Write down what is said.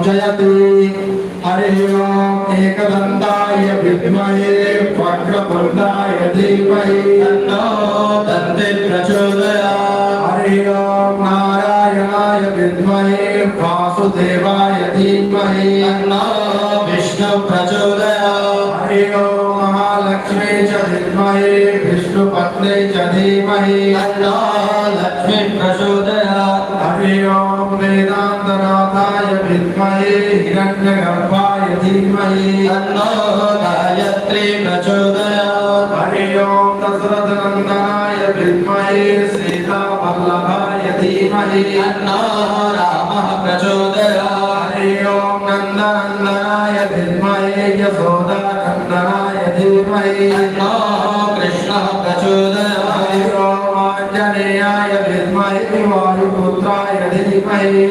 जयति हरि ओम एकदन्ताय विद्महे वक्रतुण्डाय धीमहि तन्नो दन्ति प्रचोदयात् हरि ओम नारायणाय विद्महे वासुदेवाय धीमहि तन्नो विष्णु प्रचोदयात् हरि ओम महालक्ष्मी च विद्महे विष्णुपत्नी च धीमहि तन्नो लक्ष्मी प्रचोदयात् हरि ओम वेदान्तनाथाय विद्महे हिरण्यगर्भाय धीमहि तन्नो गायत्री प्रचोदयात् हरि ओम दशरथनन्दनाय विद्महे सीतावल्लभाय धीमहि तन्नो रामः प्रचोदयात् हरि ओम नन्दनन्दनाय विद्महे यशोदानन्दनाय धीमहि तन्नो कृष्णः प्रचोदयात् हरि ओम आञ्जनेयाय विद्महे वायुपुत्राय धीमहि